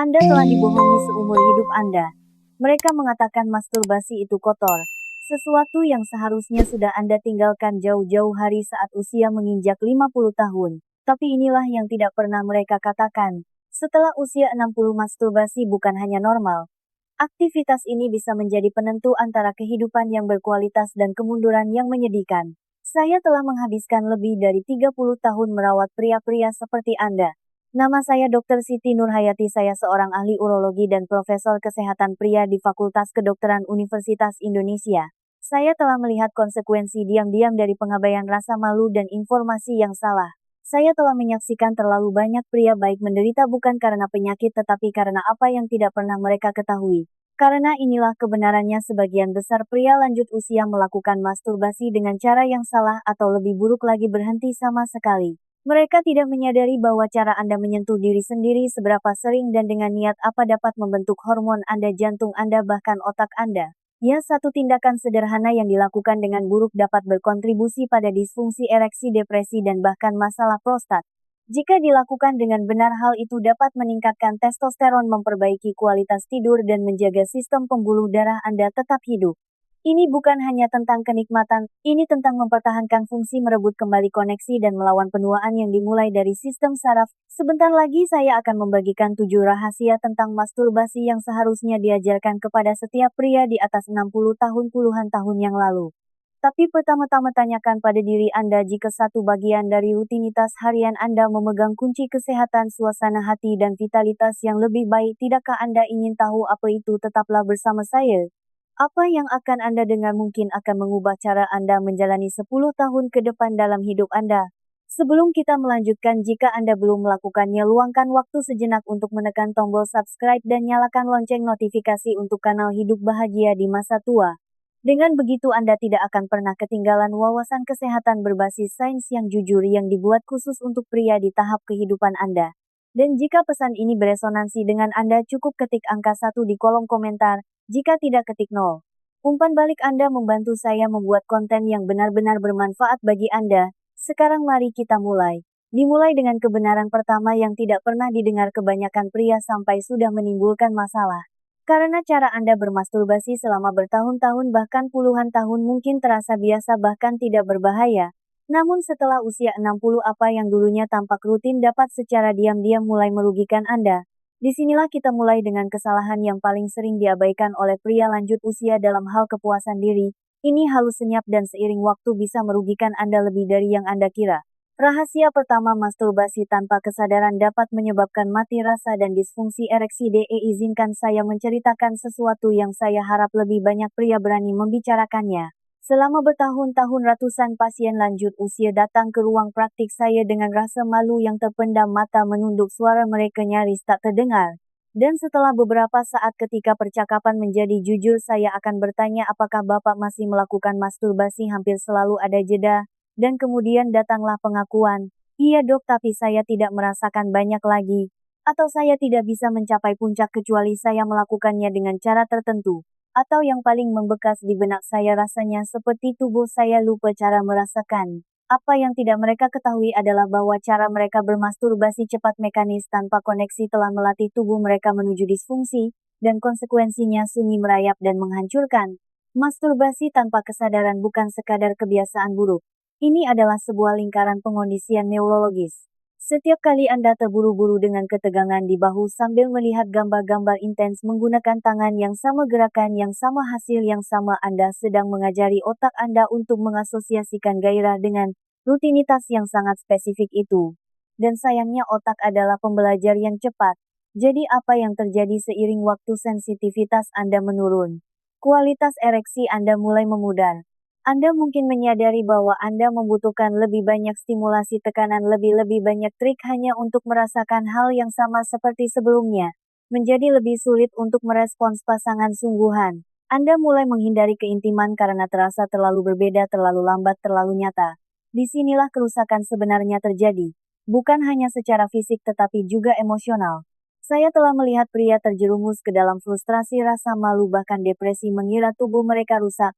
Anda telah dibohongi seumur hidup Anda. Mereka mengatakan masturbasi itu kotor. Sesuatu yang seharusnya sudah Anda tinggalkan jauh-jauh hari saat usia menginjak 50 tahun. Tapi inilah yang tidak pernah mereka katakan. Setelah usia 60 masturbasi bukan hanya normal. Aktivitas ini bisa menjadi penentu antara kehidupan yang berkualitas dan kemunduran yang menyedihkan. Saya telah menghabiskan lebih dari 30 tahun merawat pria-pria seperti Anda. Nama saya Dr. Siti Nurhayati. Saya seorang ahli urologi dan profesor kesehatan pria di Fakultas Kedokteran Universitas Indonesia. Saya telah melihat konsekuensi diam-diam dari pengabaian rasa malu dan informasi yang salah. Saya telah menyaksikan terlalu banyak pria baik menderita bukan karena penyakit tetapi karena apa yang tidak pernah mereka ketahui. Karena inilah kebenarannya, sebagian besar pria lanjut usia melakukan masturbasi dengan cara yang salah atau lebih buruk lagi berhenti sama sekali. Mereka tidak menyadari bahwa cara Anda menyentuh diri sendiri seberapa sering dan dengan niat apa dapat membentuk hormon Anda, jantung Anda, bahkan otak Anda. Ya, satu tindakan sederhana yang dilakukan dengan buruk dapat berkontribusi pada disfungsi ereksi, depresi, dan bahkan masalah prostat. Jika dilakukan dengan benar, hal itu dapat meningkatkan testosteron, memperbaiki kualitas tidur, dan menjaga sistem pembuluh darah Anda tetap hidup. Ini bukan hanya tentang kenikmatan, ini tentang mempertahankan fungsi, merebut kembali koneksi, dan melawan penuaan yang dimulai dari sistem saraf. Sebentar lagi saya akan membagikan 7 rahasia tentang masturbasi yang seharusnya diajarkan kepada setiap pria di atas 60 tahun puluhan tahun yang lalu. Tapi pertama-tama tanyakan pada diri Anda, jika satu bagian dari rutinitas harian Anda memegang kunci kesehatan, suasana hati, dan vitalitas yang lebih baik, tidakkah Anda ingin tahu apa itu? Tetaplah bersama saya. Apa yang akan Anda dengar mungkin akan mengubah cara Anda menjalani 10 tahun ke depan dalam hidup Anda. Sebelum kita melanjutkan, jika Anda belum melakukannya, luangkan waktu sejenak untuk menekan tombol subscribe dan nyalakan lonceng notifikasi untuk kanal Hidup Bahagia di Masa Tua. Dengan begitu Anda tidak akan pernah ketinggalan wawasan kesehatan berbasis sains yang jujur yang dibuat khusus untuk pria di tahap kehidupan Anda. Dan jika pesan ini beresonansi dengan Anda, cukup ketik angka 1 di kolom komentar. Jika tidak, ketik 0. Umpan balik Anda membantu saya membuat konten yang benar-benar bermanfaat bagi Anda. Sekarang mari kita mulai. Dimulai dengan kebenaran pertama yang tidak pernah didengar kebanyakan pria sampai sudah menimbulkan masalah. Karena cara Anda bermasturbasi selama bertahun-tahun bahkan puluhan tahun mungkin terasa biasa bahkan tidak berbahaya. Namun setelah usia 60, apa yang dulunya tampak rutin dapat secara diam-diam mulai merugikan Anda. Disinilah kita mulai dengan kesalahan yang paling sering diabaikan oleh pria lanjut usia dalam hal kepuasan diri. Ini halus, senyap, dan seiring waktu bisa merugikan Anda lebih dari yang Anda kira. Rahasia pertama, masturbasi tanpa kesadaran dapat menyebabkan mati rasa dan disfungsi ereksi. Izinkan saya menceritakan sesuatu yang saya harap lebih banyak pria berani membicarakannya. Selama bertahun-tahun ratusan pasien lanjut usia datang ke ruang praktik saya dengan rasa malu yang terpendam, mata menunduk, suara mereka nyaris tak terdengar. Dan setelah beberapa saat ketika percakapan menjadi jujur, saya akan bertanya, apakah Bapak masih melakukan masturbasi? Hampir selalu ada jeda, dan kemudian datanglah pengakuan, iya dok, tapi saya tidak merasakan banyak lagi. Atau saya tidak bisa mencapai puncak kecuali saya melakukannya dengan cara tertentu. Atau yang paling membekas di benak saya, rasanya seperti tubuh saya lupa cara merasakan. Apa yang tidak mereka ketahui adalah bahwa cara mereka bermasturbasi cepat, mekanis, tanpa koneksi telah melatih tubuh mereka menuju disfungsi, dan konsekuensinya sunyi, merayap, dan menghancurkan. Masturbasi tanpa kesadaran bukan sekadar kebiasaan buruk. Ini adalah sebuah lingkaran pengondisian neurologis. Setiap kali Anda terburu-buru dengan ketegangan di bahu sambil melihat gambar-gambar intens menggunakan tangan yang sama, gerakan yang sama, hasil yang sama, Anda sedang mengajari otak Anda untuk mengasosiasikan gairah dengan rutinitas yang sangat spesifik itu. Dan sayangnya otak adalah pembelajar yang cepat. Jadi apa yang terjadi seiring waktu? Sensitivitas Anda menurun. Kualitas ereksi Anda mulai memudar. Anda mungkin menyadari bahwa Anda membutuhkan lebih banyak stimulasi, tekanan, lebih banyak trik hanya untuk merasakan hal yang sama seperti sebelumnya. Menjadi lebih sulit untuk merespons pasangan sungguhan. Anda mulai menghindari keintiman karena terasa terlalu berbeda, terlalu lambat, terlalu nyata. Disinilah kerusakan sebenarnya terjadi. Bukan hanya secara fisik tetapi juga emosional. Saya telah melihat pria terjerumus ke dalam frustrasi, rasa malu, bahkan depresi, mengira tubuh mereka rusak.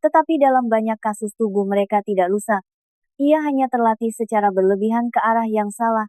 Tetapi dalam banyak kasus tubuh mereka tidak rusak. Ia hanya terlatih secara berlebihan ke arah yang salah.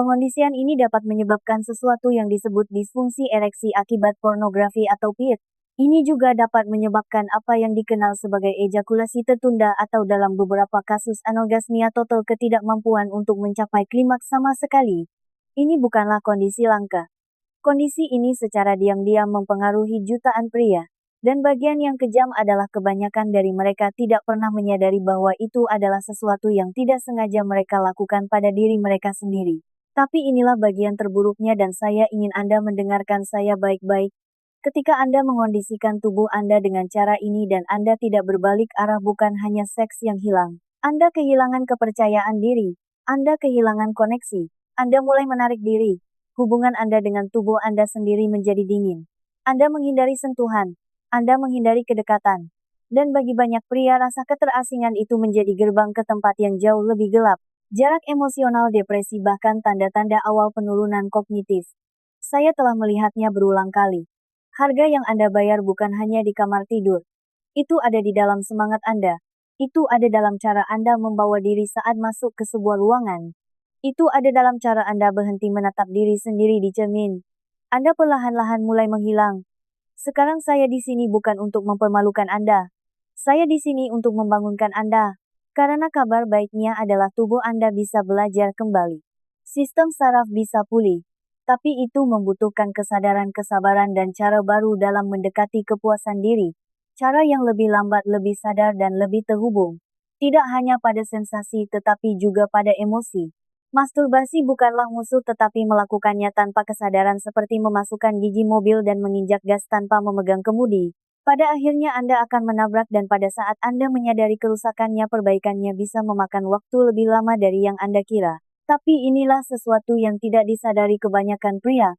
Pengondisian ini dapat menyebabkan sesuatu yang disebut disfungsi ereksi akibat pornografi atau PID. Ini juga dapat menyebabkan apa yang dikenal sebagai ejakulasi tertunda atau dalam beberapa kasus anorgasmia total, ketidakmampuan untuk mencapai klimaks sama sekali. Ini bukanlah kondisi langka. Kondisi ini secara diam-diam mempengaruhi jutaan pria. Dan bagian yang kejam adalah kebanyakan dari mereka tidak pernah menyadari bahwa itu adalah sesuatu yang tidak sengaja mereka lakukan pada diri mereka sendiri. Tapi inilah bagian terburuknya dan saya ingin Anda mendengarkan saya baik-baik. Ketika Anda mengondisikan tubuh Anda dengan cara ini dan Anda tidak berbalik arah, bukan hanya seks yang hilang. Anda kehilangan kepercayaan diri. Anda kehilangan koneksi. Anda mulai menarik diri. Hubungan Anda dengan tubuh Anda sendiri menjadi dingin. Anda menghindari sentuhan. Anda menghindari kedekatan. Dan bagi banyak pria, rasa keterasingan itu menjadi gerbang ke tempat yang jauh lebih gelap. Jarak emosional, depresi, bahkan tanda-tanda awal penurunan kognitif. Saya telah melihatnya berulang kali. Harga yang Anda bayar bukan hanya di kamar tidur. Itu ada di dalam semangat Anda. Itu ada dalam cara Anda membawa diri saat masuk ke sebuah ruangan. Itu ada dalam cara Anda berhenti menatap diri sendiri di cermin. Anda perlahan-lahan mulai menghilang. Sekarang saya di sini bukan untuk mempermalukan Anda. Saya di sini untuk membangunkan Anda. Karena kabar baiknya adalah tubuh Anda bisa belajar kembali. Sistem saraf bisa pulih. Tapi itu membutuhkan kesadaran, kesabaran, dan cara baru dalam mendekati kepuasan diri. Cara yang lebih lambat, lebih sadar, dan lebih terhubung. Tidak hanya pada sensasi tetapi juga pada emosi. Masturbasi bukanlah musuh, tetapi melakukannya tanpa kesadaran seperti memasukkan gigi mobil dan menginjak gas tanpa memegang kemudi. Pada akhirnya Anda akan menabrak, dan pada saat Anda menyadari kerusakannya, perbaikannya bisa memakan waktu lebih lama dari yang Anda kira. Tapi inilah sesuatu yang tidak disadari kebanyakan pria.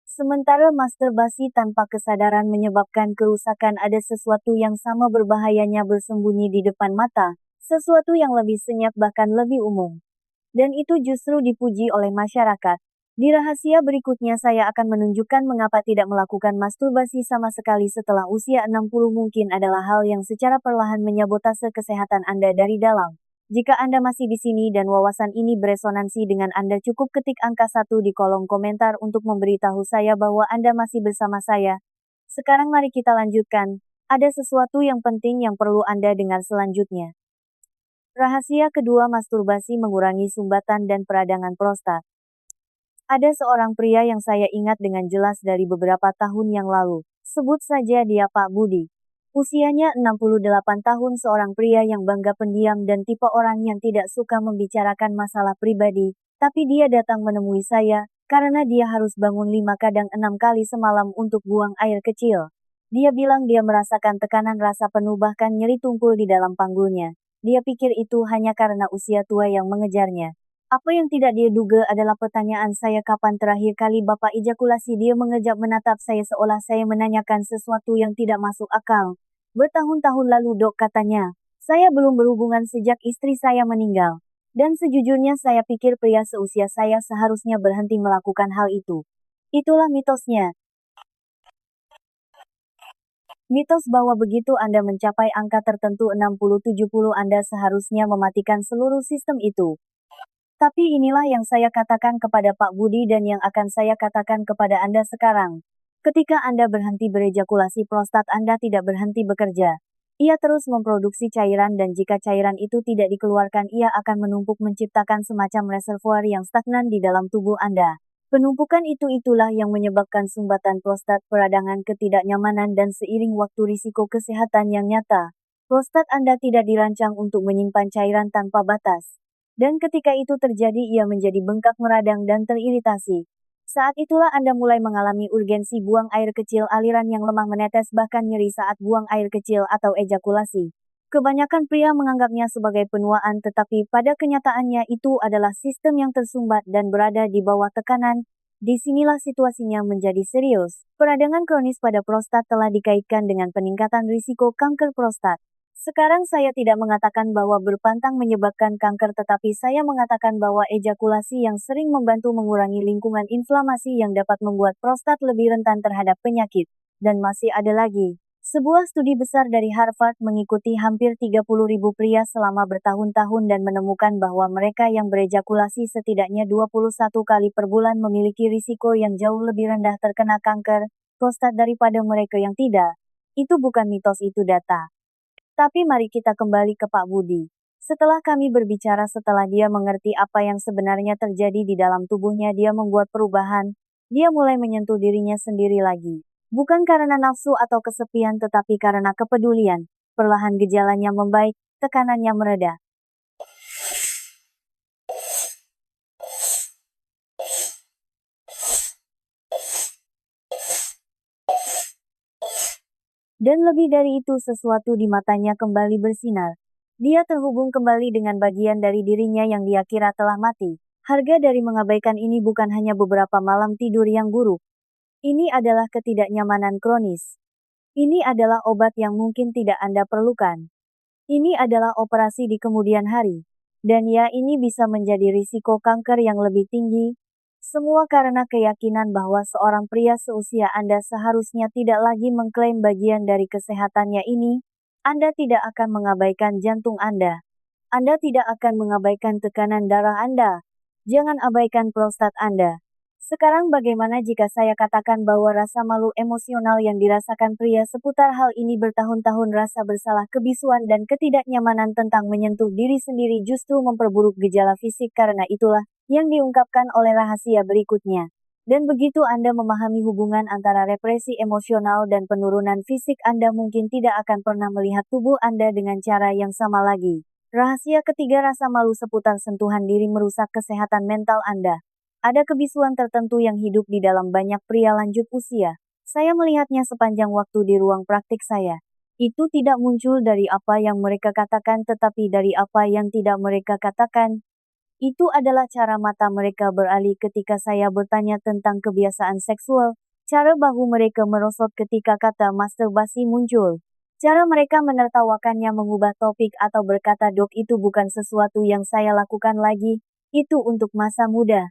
Sementara masturbasi tanpa kesadaran menyebabkan kerusakan, ada sesuatu yang sama berbahayanya bersembunyi di depan mata. Sesuatu yang lebih senyap, bahkan lebih umum. Dan itu justru dipuji oleh masyarakat. Di rahasia berikutnya saya akan menunjukkan mengapa tidak melakukan masturbasi sama sekali setelah usia 60 mungkin adalah hal yang secara perlahan menyabotase kesehatan Anda dari dalam. Jika Anda masih di sini dan wawasan ini beresonansi dengan Anda, cukup ketik angka 1 di kolom komentar untuk memberitahu saya bahwa Anda masih bersama saya. Sekarang mari kita lanjutkan. Ada sesuatu yang penting yang perlu Anda dengar selanjutnya. Rahasia kedua, masturbasi mengurangi sumbatan dan peradangan prostat. Ada seorang pria yang saya ingat dengan jelas dari beberapa tahun yang lalu. Sebut saja dia Pak Budi. Usianya 68 tahun, seorang pria yang bangga, pendiam, dan tipe orang yang tidak suka membicarakan masalah pribadi. Tapi dia datang menemui saya, karena dia harus bangun 5 kadang 6 kali semalam untuk buang air kecil. Dia bilang dia merasakan tekanan rasa penuh, bahkan nyeri tumpul di dalam panggulnya. Dia pikir itu hanya karena usia tua yang mengejarnya. Apa yang tidak dia duga adalah pertanyaan saya, kapan terakhir kali Bapak ejakulasi? Dia mengejap menatap saya seolah saya menanyakan sesuatu yang tidak masuk akal. Bertahun-tahun lalu, Dok, katanya. Saya belum berhubungan sejak istri saya meninggal. Dan sejujurnya saya pikir pria seusia saya seharusnya berhenti melakukan hal itu. Itulah mitosnya. Mitos bahwa begitu Anda mencapai angka tertentu 60-70 Anda seharusnya mematikan seluruh sistem itu. Tapi inilah yang saya katakan kepada Pak Budi dan yang akan saya katakan kepada Anda sekarang. Ketika Anda berhenti berejakulasi, prostat Anda tidak berhenti bekerja. Ia terus memproduksi cairan, dan jika cairan itu tidak dikeluarkan, ia akan menumpuk menciptakan semacam reservoir yang stagnan di dalam tubuh Anda. Penumpukan itulah yang menyebabkan sumbatan prostat, peradangan, ketidaknyamanan, dan seiring waktu risiko kesehatan yang nyata. Prostat Anda tidak dirancang untuk menyimpan cairan tanpa batas. Dan ketika itu terjadi, ia menjadi bengkak, meradang, dan teriritasi. Saat itulah Anda mulai mengalami urgensi buang air kecil, aliran yang lemah menetes, bahkan nyeri saat buang air kecil atau ejakulasi. Kebanyakan pria menganggapnya sebagai penuaan, tetapi pada kenyataannya itu adalah sistem yang tersumbat dan berada di bawah tekanan. Disinilah situasinya menjadi serius. Peradangan kronis pada prostat telah dikaitkan dengan peningkatan risiko kanker prostat. Sekarang saya tidak mengatakan bahwa berpantang menyebabkan kanker, tetapi saya mengatakan bahwa ejakulasi yang sering membantu mengurangi lingkungan inflamasi yang dapat membuat prostat lebih rentan terhadap penyakit. Dan masih ada lagi. Sebuah studi besar dari Harvard mengikuti hampir 30.000 pria selama bertahun-tahun dan menemukan bahwa mereka yang berejakulasi setidaknya 21 kali per bulan memiliki risiko yang jauh lebih rendah terkena kanker prostat daripada mereka yang tidak. Itu bukan mitos, itu data. Tapi mari kita kembali ke Pak Budi. Setelah kami berbicara, setelah dia mengerti apa yang sebenarnya terjadi di dalam tubuhnya, dia membuat perubahan. Dia mulai menyentuh dirinya sendiri lagi. Bukan karena nafsu atau kesepian, tetapi karena kepedulian. Perlahan gejalanya membaik, tekanannya mereda. Dan lebih dari itu, sesuatu di matanya kembali bersinar. Dia terhubung kembali dengan bagian dari dirinya yang dia kira telah mati. Harga dari mengabaikan ini bukan hanya beberapa malam tidur yang buruk. Ini adalah ketidaknyamanan kronis. Ini adalah obat yang mungkin tidak Anda perlukan. Ini adalah operasi di kemudian hari. Dan ya, ini bisa menjadi risiko kanker yang lebih tinggi. Semua karena keyakinan bahwa seorang pria seusia Anda seharusnya tidak lagi mengklaim bagian dari kesehatannya ini. Anda tidak akan mengabaikan jantung Anda. Anda tidak akan mengabaikan tekanan darah Anda. Jangan abaikan prostat Anda. Sekarang bagaimana jika saya katakan bahwa rasa malu emosional yang dirasakan pria seputar hal ini bertahun-tahun, rasa bersalah, kebisuan, dan ketidaknyamanan tentang menyentuh diri sendiri justru memperburuk gejala fisik? Karena itulah yang diungkapkan oleh rahasia berikutnya. Dan begitu Anda memahami hubungan antara represi emosional dan penurunan fisik, Anda mungkin tidak akan pernah melihat tubuh Anda dengan cara yang sama lagi. Rahasia ketiga, rasa malu seputar sentuhan diri merusak kesehatan mental Anda. Ada kebisuan tertentu yang hidup di dalam banyak pria lanjut usia. Saya melihatnya sepanjang waktu di ruang praktik saya. Itu tidak muncul dari apa yang mereka katakan, tetapi dari apa yang tidak mereka katakan. Itu adalah cara mata mereka beralih ketika saya bertanya tentang kebiasaan seksual, cara bahu mereka merosot ketika kata masturbasi muncul. Cara mereka menertawakannya, mengubah topik, atau berkata, "Dok, itu bukan sesuatu yang saya lakukan lagi, itu untuk masa muda."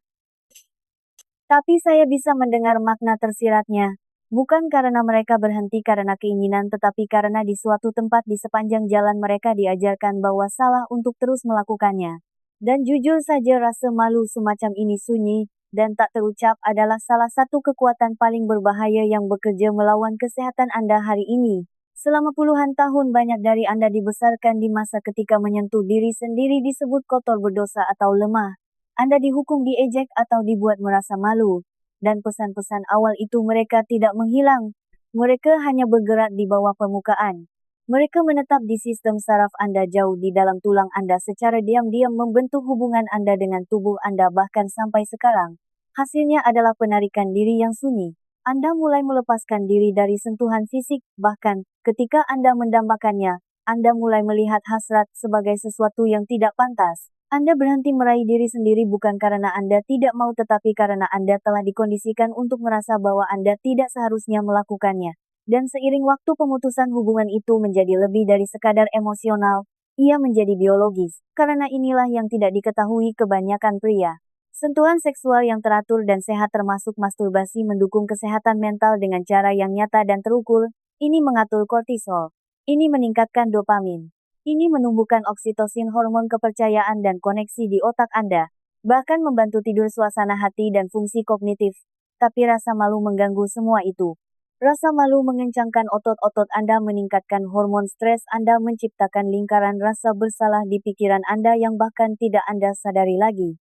Tapi saya bisa mendengar makna tersiratnya. Bukan karena mereka berhenti karena keinginan, tetapi karena di suatu tempat di sepanjang jalan mereka diajarkan bahwa salah untuk terus melakukannya. Dan jujur saja, rasa malu semacam ini sunyi, dan tak terucap, adalah salah satu kekuatan paling berbahaya yang bekerja melawan kesehatan Anda hari ini. Selama puluhan tahun banyak dari Anda dibesarkan di masa ketika menyentuh diri sendiri disebut kotor, berdosa, atau lemah. Anda dihukum, diejek, atau dibuat merasa malu. Dan pesan-pesan awal itu mereka tidak menghilang. Mereka hanya bergerak di bawah permukaan. Mereka menetap di sistem saraf Anda, jauh di dalam tulang Anda, secara diam-diam membentuk hubungan Anda dengan tubuh Anda bahkan sampai sekarang. Hasilnya adalah penarikan diri yang sunyi. Anda mulai melepaskan diri dari sentuhan fisik, bahkan ketika Anda mendambakannya, Anda mulai melihat hasrat sebagai sesuatu yang tidak pantas. Anda berhenti meraih diri sendiri bukan karena Anda tidak mau, tetapi karena Anda telah dikondisikan untuk merasa bahwa Anda tidak seharusnya melakukannya. Dan seiring waktu, pemutusan hubungan itu menjadi lebih dari sekadar emosional, ia menjadi biologis. Karena inilah yang tidak diketahui kebanyakan pria. Sentuhan seksual yang teratur dan sehat termasuk masturbasi mendukung kesehatan mental dengan cara yang nyata dan terukur. Ini mengatur kortisol. Ini meningkatkan dopamin. Ini menumbuhkan oksitosin, hormon kepercayaan dan koneksi di otak Anda. Bahkan membantu tidur, suasana hati, dan fungsi kognitif. Tapi rasa malu mengganggu semua itu. Rasa malu mengencangkan otot-otot Anda, meningkatkan hormon stres Anda, menciptakan lingkaran rasa bersalah di pikiran Anda yang bahkan tidak Anda sadari lagi.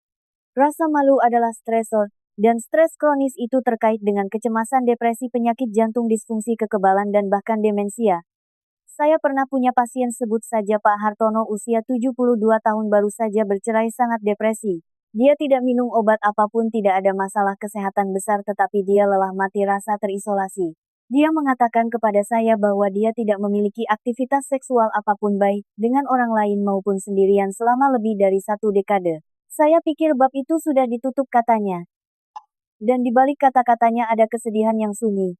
Rasa malu adalah stresor, dan stres kronis itu terkait dengan kecemasan, depresi, penyakit jantung, disfungsi kekebalan, dan bahkan demensia. Saya pernah punya pasien, sebut saja Pak Hartono, usia 72 tahun, baru saja bercerai, sangat depresi. Dia tidak minum obat apapun, tidak ada masalah kesehatan besar, tetapi dia lelah, mati rasa, terisolasi. Dia mengatakan kepada saya bahwa dia tidak memiliki aktivitas seksual apapun, baik dengan orang lain maupun sendirian, selama lebih dari 1 dekade. Saya pikir bab itu sudah ditutup, katanya. Dan di balik kata-katanya ada kesedihan yang sunyi.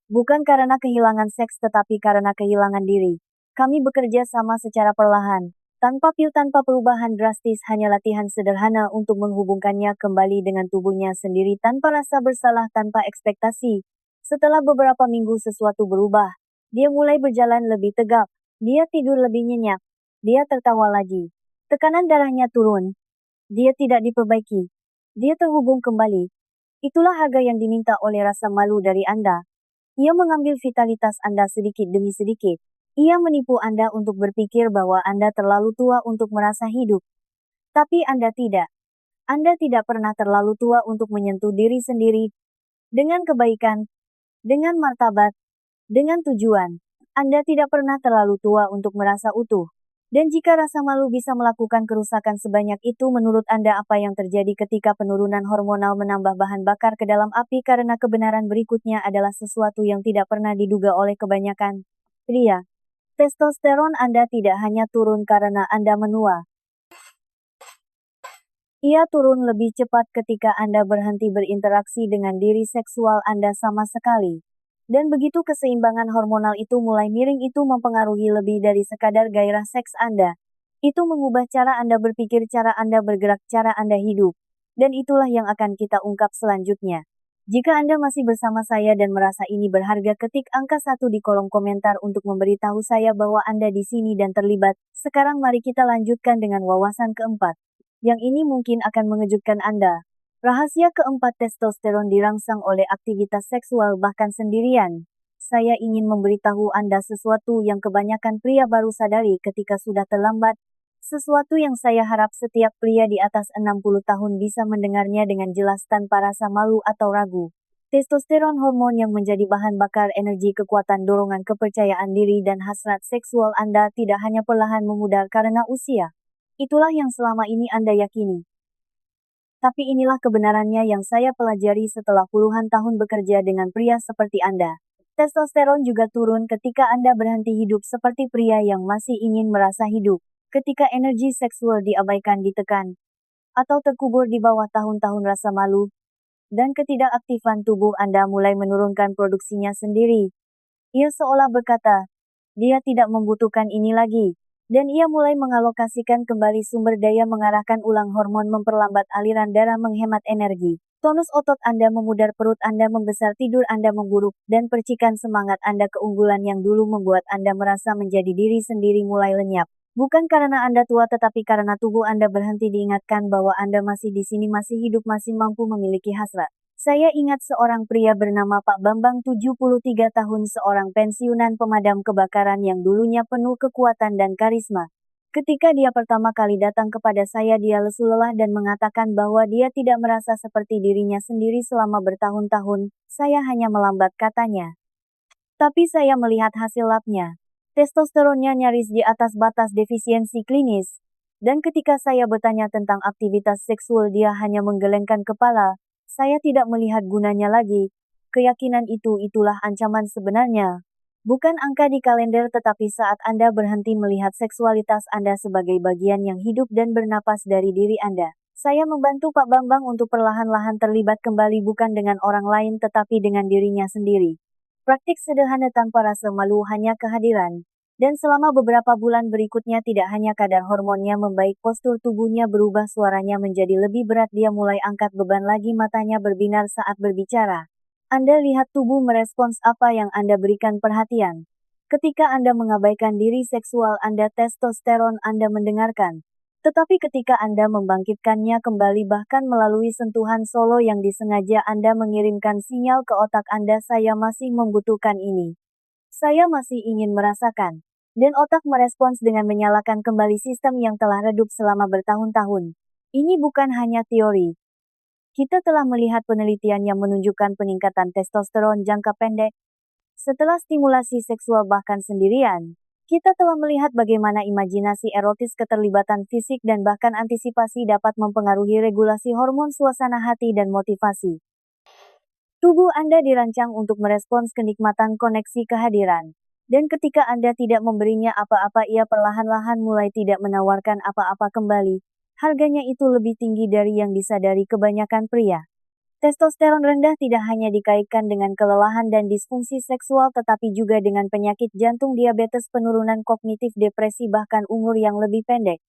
Bukan karena kehilangan seks, tetapi karena kehilangan diri. Kami bekerja sama secara perlahan. Tanpa pil, tanpa perubahan drastis, hanya latihan sederhana untuk menghubungkannya kembali dengan tubuhnya sendiri tanpa rasa bersalah, tanpa ekspektasi. Setelah beberapa minggu sesuatu berubah. Dia mulai berjalan lebih tegap. Dia tidur lebih nyenyak. Dia tertawa lagi. Tekanan darahnya turun. Dia tidak diperbaiki. Dia terhubung kembali. Itulah harga yang diminta oleh rasa malu dari Anda. Ia mengambil vitalitas Anda sedikit demi sedikit. Ia menipu Anda untuk berpikir bahwa Anda terlalu tua untuk merasa hidup. Tapi Anda tidak. Anda tidak pernah terlalu tua untuk menyentuh diri sendiri. Dengan kebaikan, dengan martabat, dengan tujuan. Anda tidak pernah terlalu tua untuk merasa utuh. Dan jika rasa malu bisa melakukan kerusakan sebanyak itu menurut Anda apa yang terjadi ketika penurunan hormonal menambah bahan bakar ke dalam api karena kebenaran berikutnya adalah sesuatu yang tidak pernah diduga oleh kebanyakan pria. Testosteron Anda tidak hanya turun karena Anda menua. Ia turun lebih cepat ketika Anda berhenti berinteraksi dengan diri seksual Anda sama sekali. Dan begitu keseimbangan hormonal itu mulai miring itu mempengaruhi lebih dari sekadar gairah seks Anda. Itu mengubah cara Anda berpikir, cara Anda bergerak, cara Anda hidup. Dan itulah yang akan kita ungkap selanjutnya. Jika Anda masih bersama saya dan merasa ini berharga, ketik angka 1 di kolom komentar untuk memberitahu saya bahwa Anda di sini dan terlibat. Sekarang mari kita lanjutkan dengan wawasan keempat. Yang ini mungkin akan mengejutkan Anda. Rahasia keempat, testosteron dirangsang oleh aktivitas seksual bahkan sendirian. Saya ingin memberitahu Anda sesuatu yang kebanyakan pria baru sadari ketika sudah terlambat. Sesuatu yang saya harap setiap pria di atas 60 tahun bisa mendengarnya dengan jelas tanpa rasa malu atau ragu. Testosteron, hormon yang menjadi bahan bakar energi, kekuatan, dorongan, kepercayaan diri dan hasrat seksual Anda tidak hanya perlahan memudar karena usia. Itulah yang selama ini Anda yakini. Tapi inilah kebenarannya yang saya pelajari setelah puluhan tahun bekerja dengan pria seperti Anda. Testosteron juga turun ketika Anda berhenti hidup seperti pria yang masih ingin merasa hidup. Ketika energi seksual diabaikan, ditekan, atau terkubur di bawah tahun-tahun rasa malu, dan ketidakaktifan tubuh Anda mulai menurunkan produksinya sendiri. Ia seolah berkata, dia tidak membutuhkan ini lagi. Dan ia mulai mengalokasikan kembali sumber daya, mengarahkan ulang hormon, memperlambat aliran darah, menghemat energi. Tonus otot Anda memudar, perut Anda membesar, tidur Anda memburuk, dan percikan semangat Anda, keunggulan yang dulu membuat Anda merasa menjadi diri sendiri, mulai lenyap. Bukan karena Anda tua, tetapi karena tubuh Anda berhenti diingatkan bahwa Anda masih di sini, masih hidup, masih mampu memiliki hasrat. Saya ingat seorang pria bernama Pak Bambang, 73 tahun, seorang pensiunan pemadam kebakaran yang dulunya penuh kekuatan dan karisma. Ketika dia pertama kali datang kepada saya, dia lesu, lelah dan mengatakan bahwa dia tidak merasa seperti dirinya sendiri selama bertahun-tahun. Saya hanya melambat, katanya. Tapi saya melihat hasil labnya. Testosteronnya nyaris di atas batas defisiensi klinis. Dan ketika saya bertanya tentang aktivitas seksual, dia hanya menggelengkan kepala. Saya tidak melihat gunanya lagi. Keyakinan itulah ancaman sebenarnya. Bukan angka di kalender, tetapi saat Anda berhenti melihat seksualitas Anda sebagai bagian yang hidup dan bernapas dari diri Anda. Saya membantu Pak Bambang untuk perlahan-lahan terlibat kembali, bukan dengan orang lain tetapi dengan dirinya sendiri. Praktik sederhana tanpa rasa malu, hanya kehadiran. Dan selama beberapa bulan berikutnya, tidak hanya kadar hormonnya membaik, postur tubuhnya berubah, suaranya menjadi lebih berat, dia mulai angkat beban lagi, matanya berbinar saat berbicara. Anda lihat tubuh merespons apa yang Anda berikan perhatian. Ketika Anda mengabaikan diri seksual Anda, testosteron Anda mendengarkan. Tetapi ketika Anda membangkitkannya kembali, bahkan melalui sentuhan solo yang disengaja, Anda mengirimkan sinyal ke otak Anda, saya masih membutuhkan ini. Saya masih ingin merasakan. Dan otak merespons dengan menyalakan kembali sistem yang telah redup selama bertahun-tahun. Ini bukan hanya teori. Kita telah melihat penelitian yang menunjukkan peningkatan testosteron jangka pendek. Setelah stimulasi seksual bahkan sendirian, kita telah melihat bagaimana imajinasi erotis, keterlibatan fisik, dan bahkan antisipasi dapat mempengaruhi regulasi hormon, suasana hati, dan motivasi. Tubuh Anda dirancang untuk merespons kenikmatan koneksi kehadiran. Dan ketika Anda tidak memberinya apa-apa, ia perlahan-lahan mulai tidak menawarkan apa-apa kembali. Harganya itu lebih tinggi dari yang disadari kebanyakan pria. Testosteron rendah tidak hanya dikaitkan dengan kelelahan dan disfungsi seksual, tetapi juga dengan penyakit jantung, diabetes, penurunan kognitif, depresi, bahkan umur yang lebih pendek.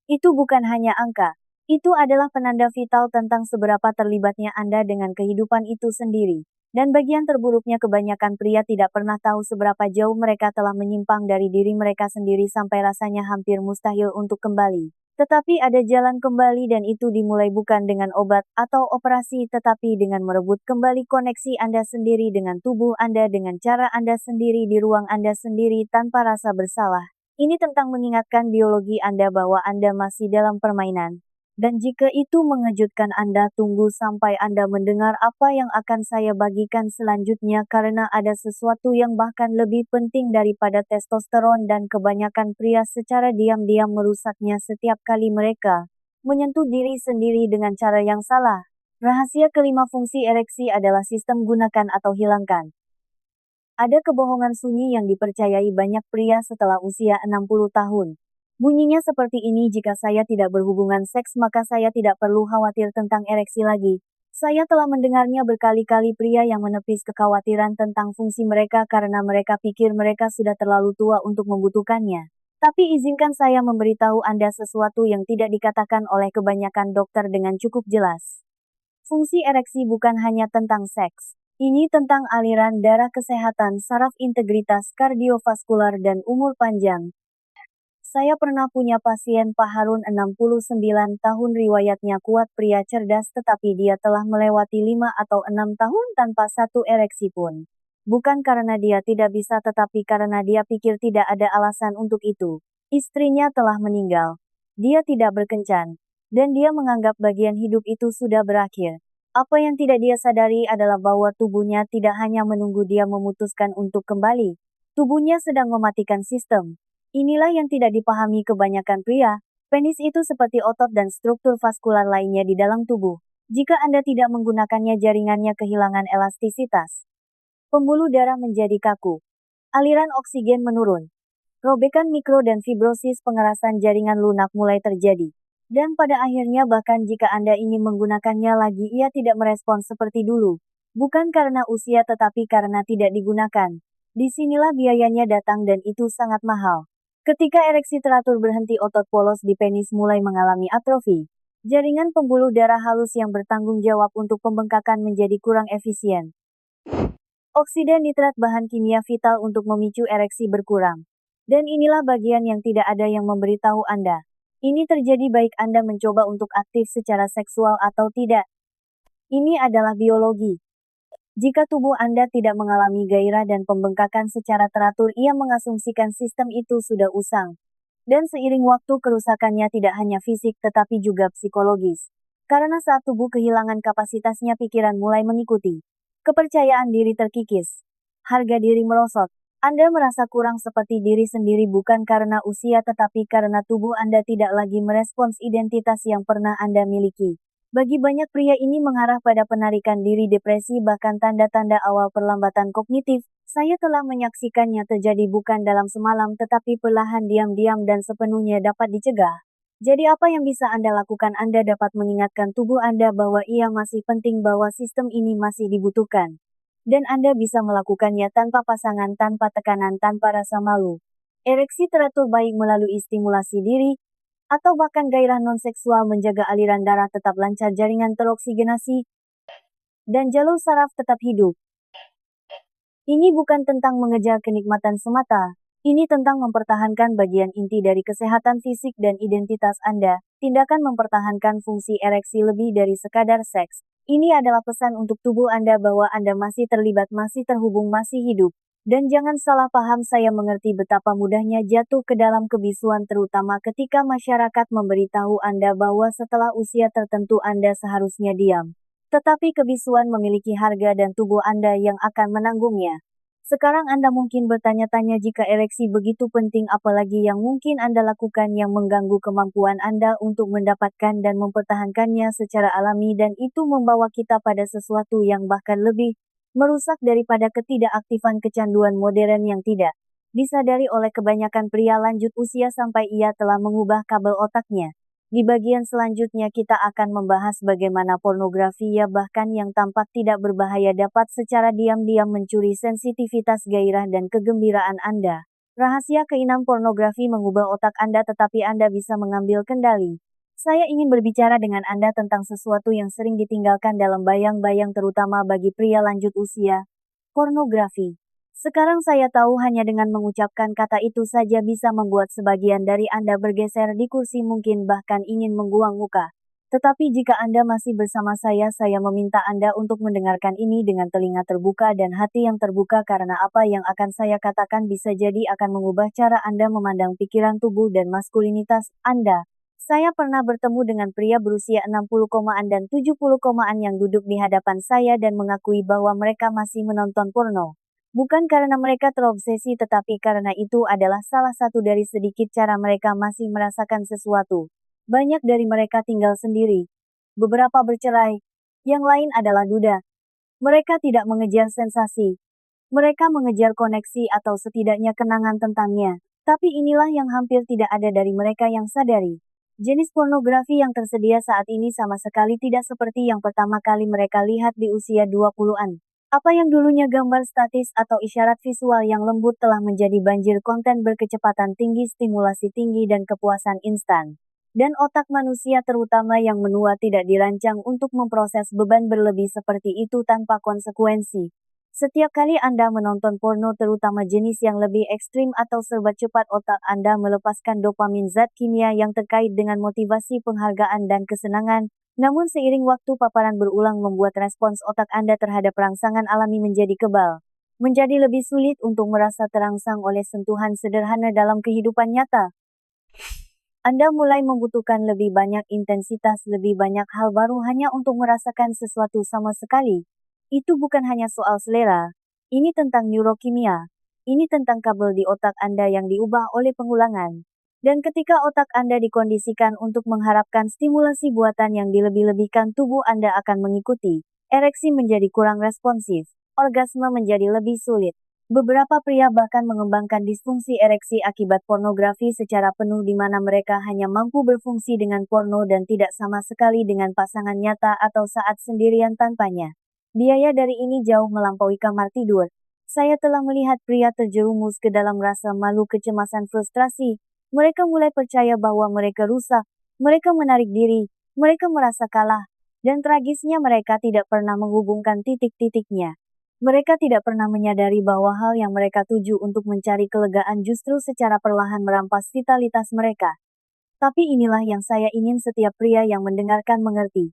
Itu bukan hanya angka. Itu adalah penanda vital tentang seberapa terlibatnya Anda dengan kehidupan itu sendiri. Dan bagian terburuknya kebanyakan pria tidak pernah tahu seberapa jauh mereka telah menyimpang dari diri mereka sendiri sampai rasanya hampir mustahil untuk kembali. Tetapi ada jalan kembali dan itu dimulai bukan dengan obat atau operasi tetapi dengan merebut kembali koneksi Anda sendiri dengan tubuh Anda dengan cara Anda sendiri di ruang Anda sendiri tanpa rasa bersalah. Ini tentang mengingatkan biologi Anda bahwa Anda masih dalam permainan. Dan jika itu mengejutkan Anda, tunggu sampai Anda mendengar apa yang akan saya bagikan selanjutnya karena ada sesuatu yang bahkan lebih penting daripada testosteron dan kebanyakan pria secara diam-diam merusaknya setiap kali mereka menyentuh diri sendiri dengan cara yang salah. Rahasia kelima fungsi ereksi adalah sistem gunakan atau hilangkan. Ada kebohongan sunyi yang dipercayai banyak pria setelah usia 60 tahun. Bunyinya seperti ini, jika saya tidak berhubungan seks maka saya tidak perlu khawatir tentang ereksi lagi. Saya telah mendengarnya berkali-kali pria yang menepis kekhawatiran tentang fungsi mereka karena mereka pikir mereka sudah terlalu tua untuk membutuhkannya. Tapi izinkan saya memberitahu Anda sesuatu yang tidak dikatakan oleh kebanyakan dokter dengan cukup jelas. Fungsi ereksi bukan hanya tentang seks. Ini tentang aliran darah, kesehatan saraf, integritas kardiovaskular, dan umur panjang. Saya pernah punya pasien Pak Harun 69 tahun, riwayatnya kuat, pria cerdas, tetapi dia telah melewati 5 atau 6 tahun tanpa satu ereksi pun. Bukan karena dia tidak bisa tetapi karena dia pikir tidak ada alasan untuk itu. Istrinya telah meninggal. Dia tidak berkencan. Dan dia menganggap bagian hidup itu sudah berakhir. Apa yang tidak dia sadari adalah bahwa tubuhnya tidak hanya menunggu dia memutuskan untuk kembali. Tubuhnya sedang mematikan sistem. Inilah yang tidak dipahami kebanyakan pria. Penis itu seperti otot dan struktur vaskular lainnya di dalam tubuh. Jika Anda tidak menggunakannya, jaringannya kehilangan elastisitas. Pembuluh darah menjadi kaku. Aliran oksigen menurun. Robekan mikro dan fibrosis, pengerasan jaringan lunak mulai terjadi. Dan pada akhirnya bahkan jika Anda ingin menggunakannya lagi, ia tidak merespons seperti dulu. Bukan karena usia tetapi karena tidak digunakan. Disinilah biayanya datang dan itu sangat mahal. Ketika ereksi teratur berhenti, otot polos di penis mulai mengalami atrofi. Jaringan pembuluh darah halus yang bertanggung jawab untuk pembengkakan menjadi kurang efisien. Oksida nitrat, bahan kimia vital untuk memicu ereksi, berkurang. Dan inilah bagian yang tidak ada yang memberitahu Anda. Ini terjadi baik Anda mencoba untuk aktif secara seksual atau tidak. Ini adalah biologi. Jika tubuh Anda tidak mengalami gairah dan pembengkakan secara teratur, ia mengasumsikan sistem itu sudah usang. Dan seiring waktu, kerusakannya tidak hanya fisik tetapi juga psikologis. Karena saat tubuh kehilangan kapasitasnya, pikiran mulai mengikuti. Kepercayaan diri terkikis. Harga diri merosot. Anda merasa kurang seperti diri sendiri bukan karena usia tetapi karena tubuh Anda tidak lagi merespons identitas yang pernah Anda miliki. Bagi banyak pria ini mengarah pada penarikan diri, depresi, bahkan tanda-tanda awal perlambatan kognitif. Saya telah menyaksikannya terjadi bukan dalam semalam tetapi perlahan, diam-diam, dan sepenuhnya dapat dicegah. Jadi apa yang bisa Anda lakukan? Anda dapat mengingatkan tubuh Anda bahwa ia masih penting, bahwa sistem ini masih dibutuhkan. Dan Anda bisa melakukannya tanpa pasangan, tanpa tekanan, tanpa rasa malu. Ereksi teratur baik melalui stimulasi diri, atau bahkan gairah non-seksual, menjaga aliran darah tetap lancar, jaringan teroksigenasi, dan jalur saraf tetap hidup. Ini bukan tentang mengejar kenikmatan semata. Ini tentang mempertahankan bagian inti dari kesehatan fisik dan identitas Anda. Tindakan mempertahankan fungsi ereksi lebih dari sekadar seks. Ini adalah pesan untuk tubuh Anda bahwa Anda masih terlibat, masih terhubung, masih hidup. Dan jangan salah paham, saya mengerti betapa mudahnya jatuh ke dalam kebisuan, terutama ketika masyarakat memberitahu Anda bahwa setelah usia tertentu Anda seharusnya diam. Tetapi kebisuan memiliki harga dan tubuh Anda yang akan menanggungnya. Sekarang Anda mungkin bertanya-tanya, jika ereksi begitu penting, apalagi yang mungkin Anda lakukan yang mengganggu kemampuan Anda untuk mendapatkan dan mempertahankannya secara alami, dan itu membawa kita pada sesuatu yang bahkan lebih merusak daripada ketidakaktifan kecanduan modern yang tidak disadari oleh kebanyakan pria lanjut usia sampai ia telah mengubah kabel otaknya. Di bagian selanjutnya kita akan membahas bagaimana pornografi, ya bahkan yang tampak tidak berbahaya, dapat secara diam-diam mencuri sensitivitas, gairah, dan kegembiraan Anda. Rahasia keenam, pornografi mengubah otak Anda tetapi Anda bisa mengambil kendali. Saya ingin berbicara dengan Anda tentang sesuatu yang sering ditinggalkan dalam bayang-bayang terutama bagi pria lanjut usia, pornografi. Sekarang saya tahu hanya dengan mengucapkan kata itu saja bisa membuat sebagian dari Anda bergeser di kursi mungkin bahkan ingin mengguang muka. Tetapi jika Anda masih bersama saya meminta Anda untuk mendengarkan ini dengan telinga terbuka dan hati yang terbuka karena apa yang akan saya katakan bisa jadi akan mengubah cara Anda memandang pikiran tubuh dan maskulinitas Anda. Saya pernah bertemu dengan pria berusia 60-an dan 70-an yang duduk di hadapan saya dan mengakui bahwa mereka masih menonton porno. Bukan karena mereka terobsesi tetapi karena itu adalah salah satu dari sedikit cara mereka masih merasakan sesuatu. Banyak dari mereka tinggal sendiri. Beberapa bercerai. Yang lain adalah duda. Mereka tidak mengejar sensasi. Mereka mengejar koneksi atau setidaknya kenangan tentangnya. Tapi inilah yang hampir tidak ada dari mereka yang sadari. Jenis pornografi yang tersedia saat ini sama sekali tidak seperti yang pertama kali mereka lihat di usia 20-an. Apa yang dulunya gambar statis atau isyarat visual yang lembut telah menjadi banjir konten berkecepatan tinggi, stimulasi tinggi dan kepuasan instan. Dan otak manusia terutama yang menua tidak dirancang untuk memproses beban berlebih seperti itu tanpa konsekuensi. Setiap kali Anda menonton porno terutama jenis yang lebih ekstrim atau serba cepat otak Anda melepaskan dopamin zat kimia yang terkait dengan motivasi penghargaan dan kesenangan, namun seiring waktu paparan berulang membuat respons otak Anda terhadap rangsangan alami menjadi kebal. Menjadi lebih sulit untuk merasa terangsang oleh sentuhan sederhana dalam kehidupan nyata. Anda mulai membutuhkan lebih banyak intensitas, lebih banyak hal baru hanya untuk merasakan sesuatu sama sekali. Itu bukan hanya soal selera, ini tentang neurokimia, ini tentang kabel di otak Anda yang diubah oleh pengulangan. Dan ketika otak Anda dikondisikan untuk mengharapkan stimulasi buatan yang dilebih-lebihkan tubuh Anda akan mengikuti, ereksi menjadi kurang responsif, orgasme menjadi lebih sulit. Beberapa pria bahkan mengembangkan disfungsi ereksi akibat pornografi secara penuh di mana mereka hanya mampu berfungsi dengan porno dan tidak sama sekali dengan pasangan nyata atau saat sendirian tanpanya. Biaya dari ini jauh melampaui kamar tidur. Saya telah melihat pria terjerumus ke dalam rasa malu, kecemasan, frustrasi. Mereka mulai percaya bahwa mereka rusak. Mereka menarik diri. Mereka merasa kalah. Dan tragisnya mereka tidak pernah menghubungkan titik-titiknya. Mereka tidak pernah menyadari bahwa hal yang mereka tuju untuk mencari kelegaan justru secara perlahan merampas vitalitas mereka. Tapi inilah yang saya ingin setiap pria yang mendengarkan mengerti.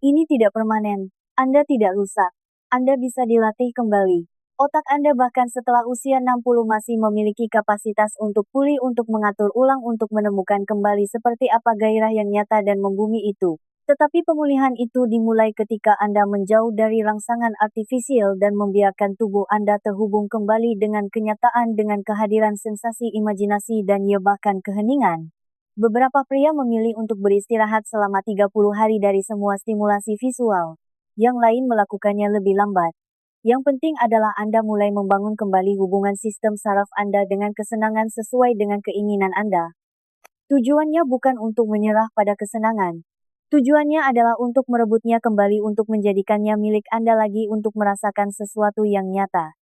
Ini tidak permanen. Anda tidak rusak. Anda bisa dilatih kembali. Otak Anda bahkan setelah usia 60 masih memiliki kapasitas untuk pulih, untuk mengatur ulang, untuk menemukan kembali seperti apa gairah yang nyata dan membumi itu. Tetapi pemulihan itu dimulai ketika Anda menjauh dari rangsangan artifisial dan membiarkan tubuh Anda terhubung kembali dengan kenyataan dengan kehadiran sensasi imajinasi dan ya bahkan keheningan. Beberapa pria memilih untuk beristirahat selama 30 hari dari semua stimulasi visual. Yang lain melakukannya lebih lambat. Yang penting adalah Anda mulai membangun kembali hubungan sistem saraf Anda dengan kesenangan sesuai dengan keinginan Anda. Tujuannya bukan untuk menyerah pada kesenangan. Tujuannya adalah untuk merebutnya kembali, untuk menjadikannya milik Anda lagi, untuk merasakan sesuatu yang nyata.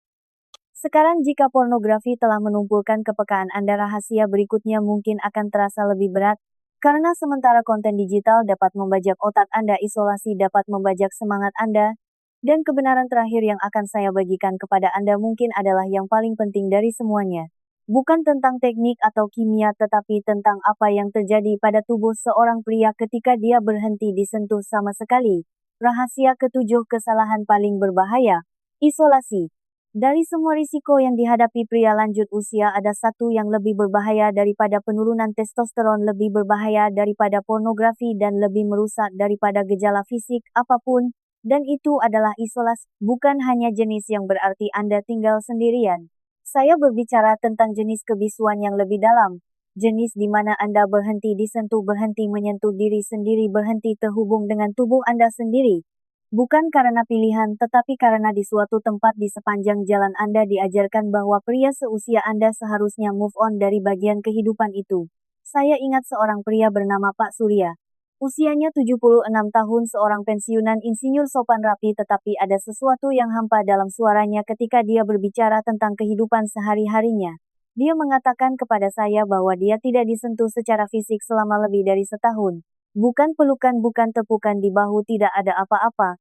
Sekarang jika pornografi telah menumpulkan kepekaan Anda, rahasia berikutnya mungkin akan terasa lebih berat. Karena sementara konten digital dapat membajak otak Anda, isolasi dapat membajak semangat Anda, dan kebenaran terakhir yang akan saya bagikan kepada Anda mungkin adalah yang paling penting dari semuanya. Bukan tentang teknik atau kimia tetapi tentang apa yang terjadi pada tubuh seorang pria ketika dia berhenti disentuh sama sekali. Rahasia ketujuh kesalahan paling berbahaya. Isolasi. Dari semua risiko yang dihadapi pria lanjut usia ada satu yang lebih berbahaya daripada penurunan testosteron, lebih berbahaya daripada pornografi dan lebih merusak daripada gejala fisik apapun, dan itu adalah isolasi. Bukan hanya jenis yang berarti Anda tinggal sendirian. Saya berbicara tentang jenis kebisuan yang lebih dalam. Jenis di mana Anda berhenti disentuh, berhenti menyentuh diri sendiri, berhenti terhubung dengan tubuh Anda sendiri. Bukan karena pilihan, tetapi karena di suatu tempat di sepanjang jalan Anda diajarkan bahwa pria seusia Anda seharusnya move on dari bagian kehidupan itu. Saya ingat seorang pria bernama Pak Surya. Usianya 76 tahun, seorang pensiunan insinyur sopan rapi, tetapi ada sesuatu yang hampa dalam suaranya ketika dia berbicara tentang kehidupan sehari-harinya. Dia mengatakan kepada saya bahwa dia tidak disentuh secara fisik selama lebih dari setahun. Bukan pelukan, bukan tepukan di bahu, tidak ada apa-apa.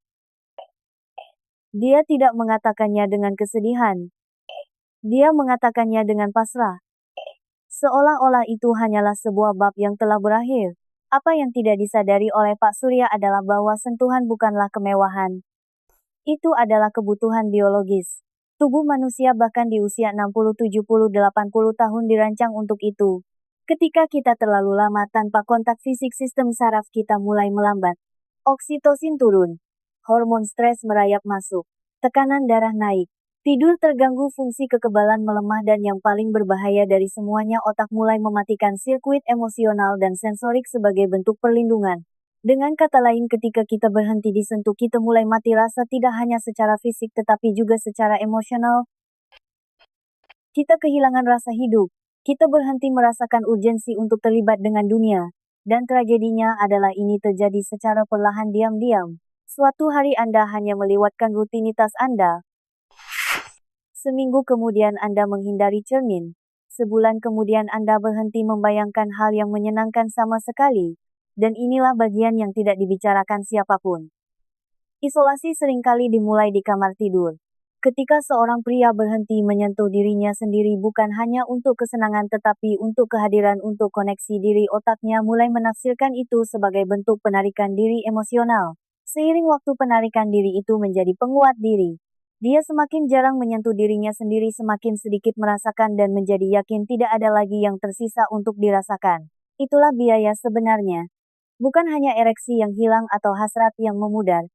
Dia tidak mengatakannya dengan kesedihan. Dia mengatakannya dengan pasrah. Seolah-olah itu hanyalah sebuah bab yang telah berakhir. Apa yang tidak disadari oleh Pak Surya adalah bahwa sentuhan bukanlah kemewahan. Itu adalah kebutuhan biologis. Tubuh manusia bahkan di usia 60, 70, 80 tahun dirancang untuk itu. Ketika kita terlalu lama tanpa kontak fisik, sistem saraf kita mulai melambat. Oksitosin turun. Hormon stres merayap masuk. Tekanan darah naik. Tidur terganggu, fungsi kekebalan melemah, dan yang paling berbahaya dari semuanya, otak mulai mematikan sirkuit emosional dan sensorik sebagai bentuk perlindungan. Dengan kata lain, ketika kita berhenti disentuh, kita mulai mati rasa, tidak hanya secara fisik tetapi juga secara emosional. Kita kehilangan rasa hidup. Kita berhenti merasakan urgensi untuk terlibat dengan dunia. Dan tragedinya adalah ini terjadi secara perlahan, diam-diam. Suatu hari Anda hanya melewatkan rutinitas Anda. Seminggu kemudian Anda menghindari cermin. Sebulan kemudian Anda berhenti membayangkan hal yang menyenangkan sama sekali. Dan inilah bagian yang tidak dibicarakan siapapun. Isolasi seringkali dimulai di kamar tidur. Ketika seorang pria berhenti menyentuh dirinya sendiri, bukan hanya untuk kesenangan tetapi untuk kehadiran, untuk koneksi diri, otaknya mulai menafsirkan itu sebagai bentuk penarikan diri emosional. Seiring waktu, penarikan diri itu menjadi penguat diri. Dia semakin jarang menyentuh dirinya sendiri, semakin sedikit merasakan, dan menjadi yakin tidak ada lagi yang tersisa untuk dirasakan. Itulah biaya sebenarnya. Bukan hanya ereksi yang hilang atau hasrat yang memudar.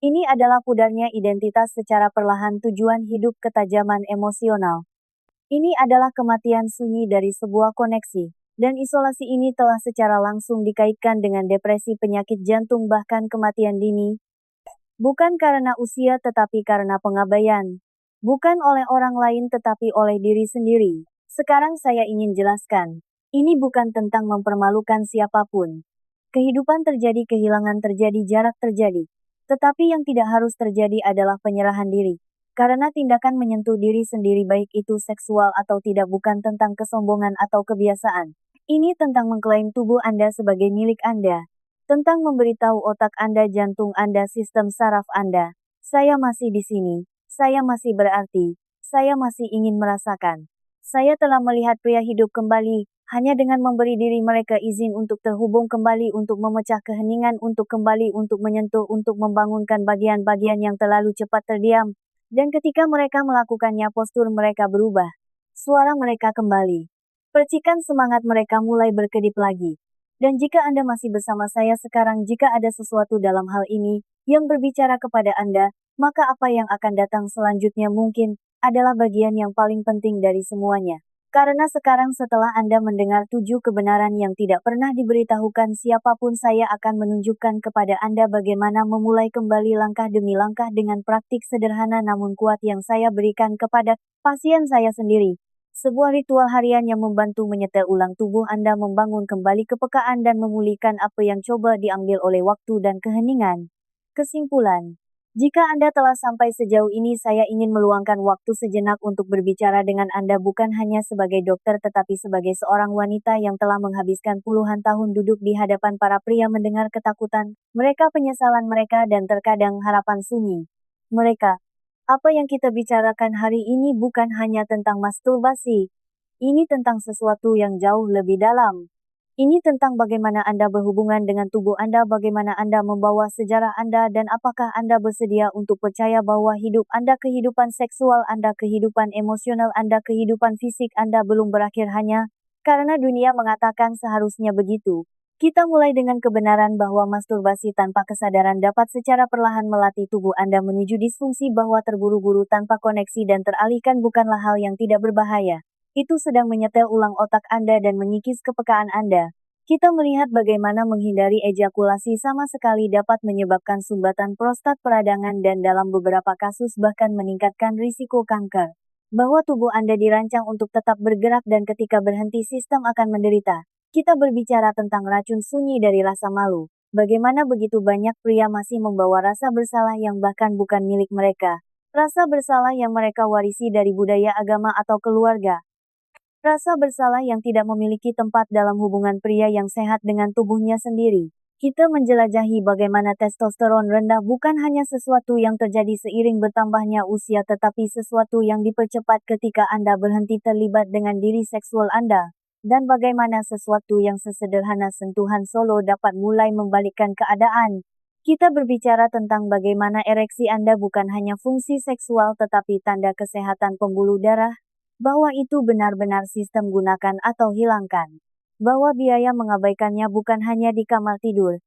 Ini adalah pudarnya identitas secara perlahan, tujuan hidup, ketajaman emosional. Ini adalah kematian sunyi dari sebuah koneksi. Dan isolasi ini telah secara langsung dikaitkan dengan depresi, penyakit jantung, bahkan kematian dini. Bukan karena usia tetapi karena pengabaian. Bukan oleh orang lain tetapi oleh diri sendiri. Sekarang saya ingin jelaskan. Ini bukan tentang mempermalukan siapapun. Kehidupan terjadi, kehilangan terjadi, jarak terjadi. Tetapi yang tidak harus terjadi adalah penyerahan diri. Karena tindakan menyentuh diri sendiri, baik itu seksual atau tidak, bukan tentang kesombongan atau kebiasaan. Ini tentang mengklaim tubuh Anda sebagai milik Anda. Tentang memberitahu otak Anda, jantung Anda, sistem saraf Anda, saya masih di sini. Saya masih berarti. Saya masih ingin merasakan. Saya telah melihat pria hidup kembali. Hanya dengan memberi diri mereka izin untuk terhubung kembali, untuk memecah keheningan, untuk kembali, untuk menyentuh, untuk membangunkan bagian-bagian yang terlalu cepat terdiam. Dan ketika mereka melakukannya, postur mereka berubah. Suara mereka kembali. Percikan semangat mereka mulai berkedip lagi. Dan jika Anda masih bersama saya sekarang, jika ada sesuatu dalam hal ini yang berbicara kepada Anda, maka apa yang akan datang selanjutnya mungkin adalah bagian yang paling penting dari semuanya. Karena sekarang, setelah Anda mendengar 7 kebenaran yang tidak pernah diberitahukan siapapun, saya akan menunjukkan kepada Anda bagaimana memulai kembali langkah demi langkah dengan praktik sederhana namun kuat yang saya berikan kepada pasien saya sendiri. Sebuah ritual harian yang membantu menyetel ulang tubuh Anda, membangun kembali kepekaan dan memulihkan apa yang coba diambil oleh waktu dan keheningan. Kesimpulan. Jika Anda telah sampai sejauh ini, saya ingin meluangkan waktu sejenak untuk berbicara dengan Anda, bukan hanya sebagai dokter tetapi sebagai seorang wanita yang telah menghabiskan puluhan tahun duduk di hadapan para pria, mendengar ketakutan mereka, penyesalan mereka, dan terkadang harapan sunyi mereka. Apa yang kita bicarakan hari ini bukan hanya tentang masturbasi. Ini tentang sesuatu yang jauh lebih dalam. Ini tentang bagaimana Anda berhubungan dengan tubuh Anda, bagaimana Anda membawa sejarah Anda, dan apakah Anda bersedia untuk percaya bahwa hidup Anda, kehidupan seksual Anda, kehidupan emosional Anda, kehidupan fisik Anda belum berakhir hanya karena dunia mengatakan seharusnya begitu. Kita mulai dengan kebenaran bahwa masturbasi tanpa kesadaran dapat secara perlahan melatih tubuh Anda menuju disfungsi, bahwa terburu-buru tanpa koneksi dan teralihkan bukanlah hal yang tidak berbahaya. Itu sedang menyetel ulang otak Anda dan mengikis kepekaan Anda. Kita melihat bagaimana menghindari ejakulasi sama sekali dapat menyebabkan sumbatan prostat, peradangan, dan dalam beberapa kasus bahkan meningkatkan risiko kanker. Bahwa tubuh Anda dirancang untuk tetap bergerak dan ketika berhenti sistem akan menderita. Kita berbicara tentang racun sunyi dari rasa malu. Bagaimana begitu banyak pria masih membawa rasa bersalah yang bahkan bukan milik mereka. Rasa bersalah yang mereka warisi dari budaya, agama, atau keluarga. Rasa bersalah yang tidak memiliki tempat dalam hubungan pria yang sehat dengan tubuhnya sendiri. Kita menjelajahi bagaimana testosteron rendah bukan hanya sesuatu yang terjadi seiring bertambahnya usia tetapi sesuatu yang dipercepat ketika Anda berhenti terlibat dengan diri seksual Anda. Dan bagaimana sesuatu yang sesederhana sentuhan solo dapat mulai membalikkan keadaan. Kita berbicara tentang bagaimana ereksi Anda bukan hanya fungsi seksual tetapi tanda kesehatan pembuluh darah, bahwa itu benar-benar sistem gunakan atau hilangkan. Bahwa biaya mengabaikannya bukan hanya di kamar tidur.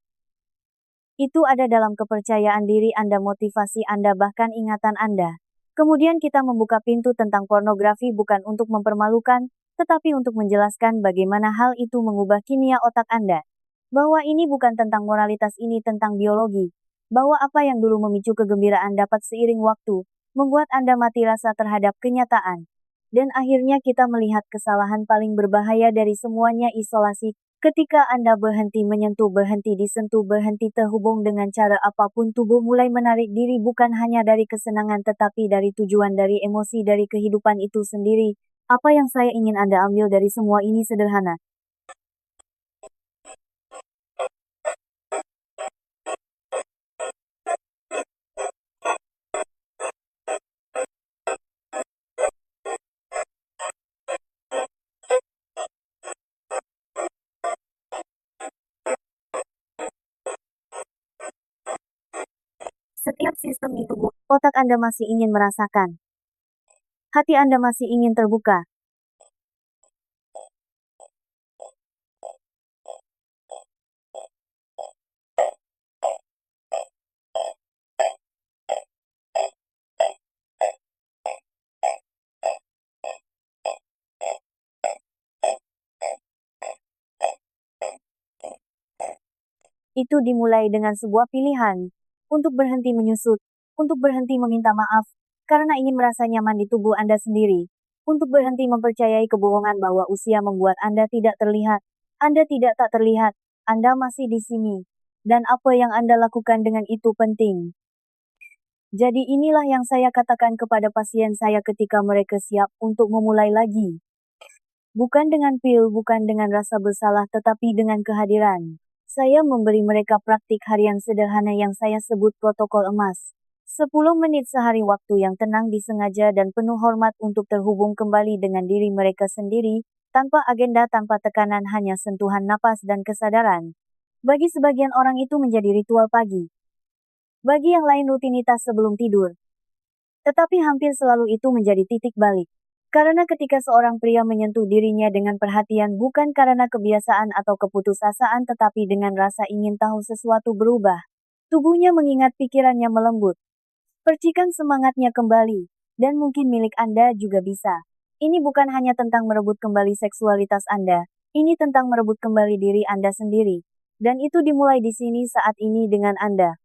Itu ada dalam kepercayaan diri Anda, motivasi Anda, bahkan ingatan Anda. Kemudian kita membuka pintu tentang pornografi bukan untuk mempermalukan, tetapi untuk menjelaskan bagaimana hal itu mengubah kimia otak Anda. Bahwa ini bukan tentang moralitas, ini tentang biologi. Bahwa apa yang dulu memicu kegembiraan dapat seiring waktu, membuat Anda mati rasa terhadap kenyataan. Dan akhirnya kita melihat kesalahan paling berbahaya dari semuanya, isolasi. Ketika Anda berhenti menyentuh, berhenti disentuh, berhenti terhubung dengan cara apapun, tubuh mulai menarik diri bukan hanya dari kesenangan tetapi dari tujuan, dari emosi, dari kehidupan itu sendiri. Apa yang saya ingin Anda ambil dari semua ini sederhana. Setiap sistem di tubuh otak Anda masih ingin merasakan. Hati Anda masih ingin terbuka. Itu dimulai dengan sebuah pilihan. Untuk berhenti menyusut. Untuk berhenti meminta maaf. Karena ingin merasa nyaman di tubuh Anda sendiri. Untuk berhenti mempercayai kebohongan bahwa usia membuat Anda tidak terlihat. Anda tidak tak terlihat. Anda masih di sini. Dan apa yang Anda lakukan dengan itu penting. Jadi inilah yang saya katakan kepada pasien saya ketika mereka siap untuk memulai lagi. Bukan dengan pil, bukan dengan rasa bersalah, tetapi dengan kehadiran. Saya memberi mereka praktik harian sederhana yang saya sebut protokol emas. 10 menit sehari, waktu yang tenang, disengaja dan penuh hormat untuk terhubung kembali dengan diri mereka sendiri, tanpa agenda, tanpa tekanan, hanya sentuhan napas dan kesadaran. Bagi sebagian orang itu menjadi ritual pagi. Bagi yang lain rutinitas sebelum tidur. Tetapi hampir selalu itu menjadi titik balik. Karena ketika seorang pria menyentuh dirinya dengan perhatian bukan karena kebiasaan atau keputusasaan tetapi dengan rasa ingin tahu sesuatu berubah. Tubuhnya mengingat, pikirannya melembut. Percikan semangatnya kembali. Dan mungkin milik Anda juga bisa. Ini bukan hanya tentang merebut kembali seksualitas Anda. Ini tentang merebut kembali diri Anda sendiri. Dan itu dimulai di sini saat ini dengan Anda.